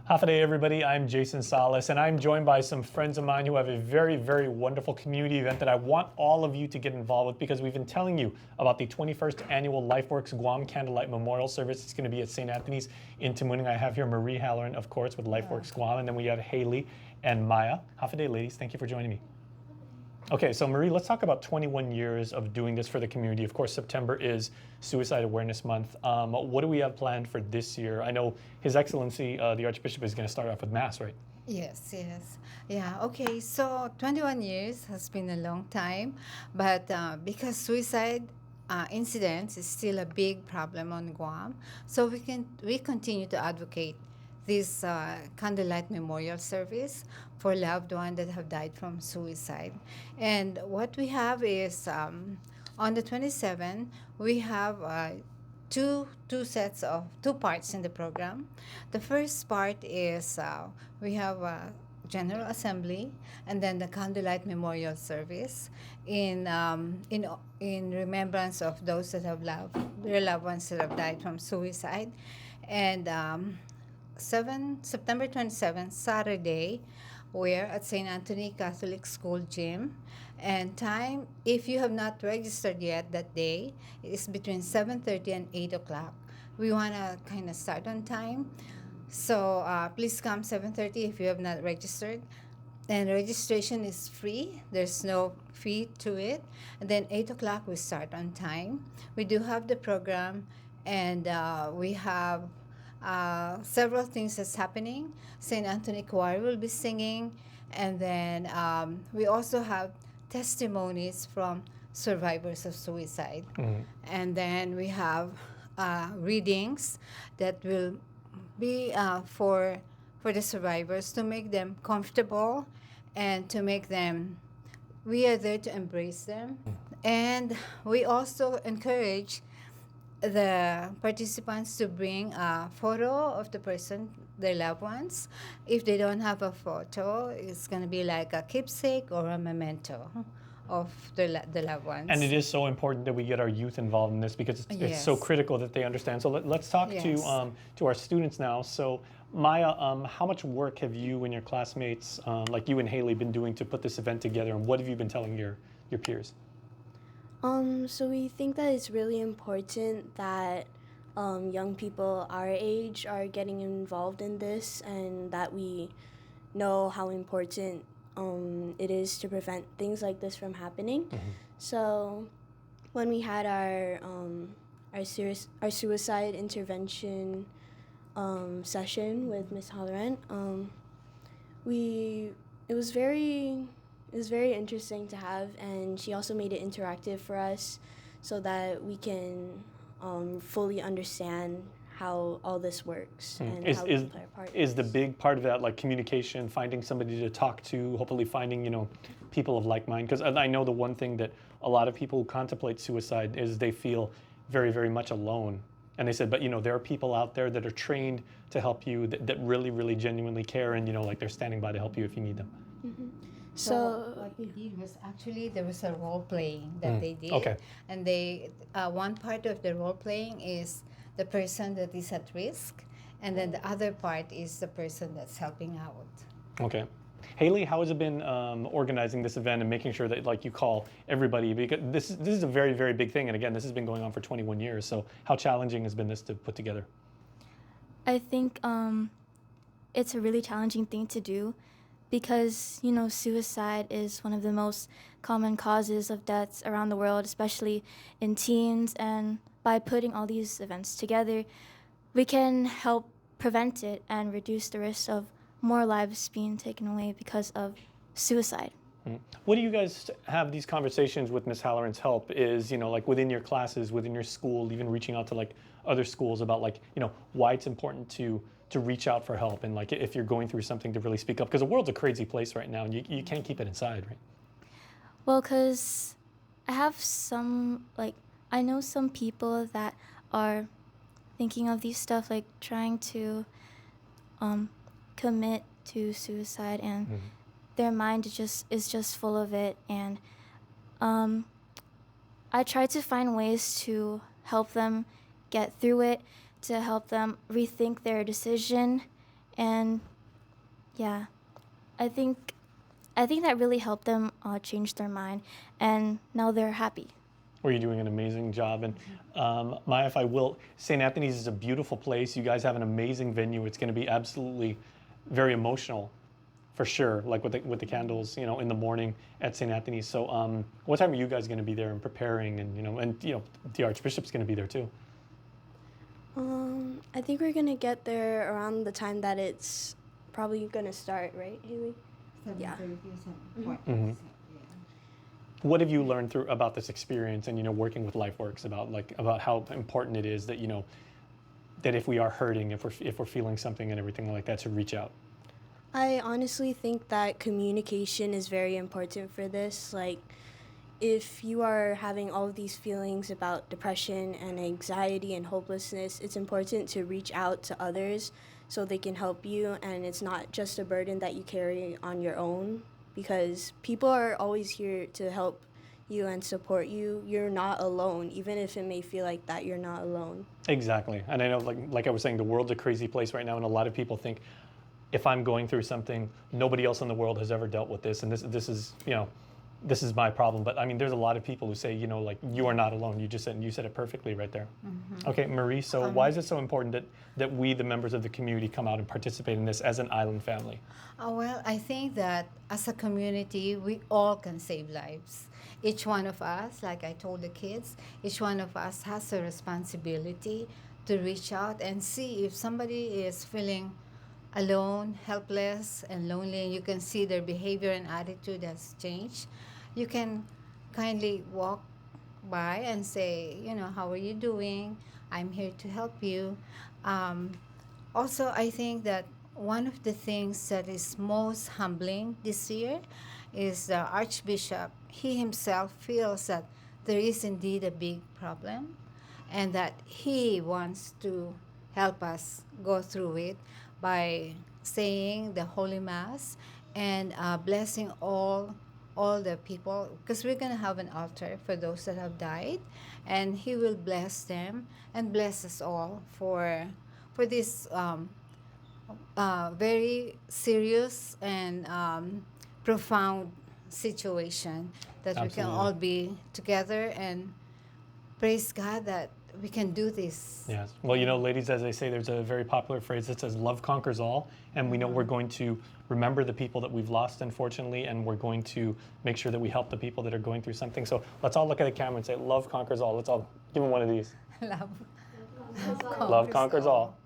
Half a day, everybody. I'm Jason Salas, and I'm joined by some friends of mine who have a very, very wonderful community event that I want all of you to get involved with because we've been telling you about the 21st annual Lifeworks Guam Candlelight Memorial Service. It's going to be at St. Anthony's in Tamuning. I have here Marie Halloran, of course, with Lifeworks Guam, and then we have Haley and Maya. Half a day, ladies. Thank you for joining me. Okay, so Marie, let's talk about 21 years of doing this for the community. Of course, September is Suicide Awareness Month. What do we have planned for this year? I know His Excellency, the Archbishop, is going to start off with Mass, right? Yes. Yeah, okay. So 21 years has been a long time, but because suicide incidents is still a big problem on Guam, so we continue to advocate this candlelight memorial service for loved ones that have died from suicide. And what we have is on the 27th, we have two parts in the program. The first part is we have a General Assembly and then the Candlelight Memorial Service in remembrance of those that have their loved ones that have died from suicide. And September 27th, Saturday, we're at St. Anthony Catholic School Gym. And time, if you have not registered yet that day, is between 7:30 and 8 o'clock. We want to kind of start on time. So please come 7:30 if you have not registered. And registration is free. There's no fee to it. And then 8 o'clock, we start on time. We do have the program, and we have several things that's happening. St. Anthony Choir will be singing, and then we also have testimonies from survivors of suicide. And then we have readings that will be for the survivors to make them comfortable and to make them, we are there to embrace them. And we also encourage the participants to bring a photo of the person, their loved ones. If they don't have a photo, it's going to be like a keepsake or a memento of the loved ones. And it is so important that we get our youth involved in this because it's so critical that they understand. So let's talk to our students now. So Maya, how much work have you and your classmates, like you and Haley, been doing to put this event together, and what have you been telling your peers? So we think that it's really important that young people our age are getting involved in this, and that we know how important it is to prevent things like this from happening. So when we had our suicide intervention session with Miss Halloran, it was very interesting to have, and she also made it interactive for us so that we can fully understand how all this works and how we can play our part. Is the big part of that like communication, finding somebody to talk to, hopefully finding, people of like mind? Because I know the one thing that a lot of people who contemplate suicide is they feel very, very much alone. And they said, but there are people out there that are trained to help you, that really, really genuinely care, and like they're standing by to help you if you need them. So what we did was actually there was a role playing that they did. Okay. And they one part of the role playing is the person that is at risk, and then the other part is the person that's helping out. Okay. Haley, how has it been organizing this event and making sure that like you call everybody, because this is a very, very big thing, and again, this has been going on for 21 years. So how challenging has been this to put together? I think it's a really challenging thing to do because, suicide is one of the most common causes of deaths around the world, especially in teens. And by putting all these events together, we can help prevent it and reduce the risk of more lives being taken away because of suicide. What do you guys have these conversations with Ms. Halloran's help is, like within your classes, within your school, even reaching out to like other schools about like, why it's important to reach out for help, and like if you're going through something to really speak up, because the world's a crazy place right now and you can't keep it inside, right? Well, because I have I know some people that are thinking of these stuff, like trying to commit to suicide, and their mind is just full of it. And I try to find ways to help them get through it, to help them rethink their decision And yeah, I think that really helped them change their mind, and now they're happy. Well, you're doing an amazing job. And Maya, if I will, St. Anthony's is a beautiful place. You guys have an amazing venue. It's going to be absolutely very emotional, for sure. Like with the candles, in the morning at St. Anthony's. So, what time are you guys going to be there and preparing? And the Archbishop's going to be there too. I think we're gonna get there around the time that it's probably gonna start, right, Haley? Yeah. Mhm. What have you learned about this experience and working with Lifeworks about how important it is that that if we are hurting, if we're feeling something and everything like that, to reach out? I honestly think that communication is very important for this. Like, if you are having all of these feelings about depression and anxiety and hopelessness, it's important to reach out to others so they can help you, and it's not just a burden that you carry on your own, because people are always here to help you and support you. You're not alone, even if it may feel like that you're not alone. Exactly. And I know, like I was saying, the world's a crazy place right now, and a lot of people think, if I'm going through something, nobody else in the world has ever dealt with this, and this is my problem. But I mean, there's a lot of people who say, you are not alone. You said it perfectly right there. Mm-hmm. Okay, Marie, so why is it so important that we, the members of the community, come out and participate in this as an island family? Well, I think that as a community, we all can save lives. Each one of us, like I told the kids, each one of us has a responsibility to reach out and see if somebody is feeling alone, helpless, and lonely, and you can see their behavior and attitude has changed. You can kindly walk by and say, how are you doing? I'm here to help you. Also, I think that one of the things that is most humbling this year is the Archbishop. He himself feels that there is indeed a big problem and that he wants to help us go through it by saying the Holy Mass and blessing all the people, because we're going to have an altar for those that have died, and he will bless them and bless us all for this very serious and profound situation, that we can Absolutely. all be together and praise God that we can do this. Yes. Well, ladies, as they say, there's a very popular phrase that says love conquers all. And we know we're going to remember the people that we've lost, unfortunately, and we're going to make sure that we help the people that are going through something. So let's all look at the camera and say, love conquers all. Let's all give them one of these. Love Love conquers all.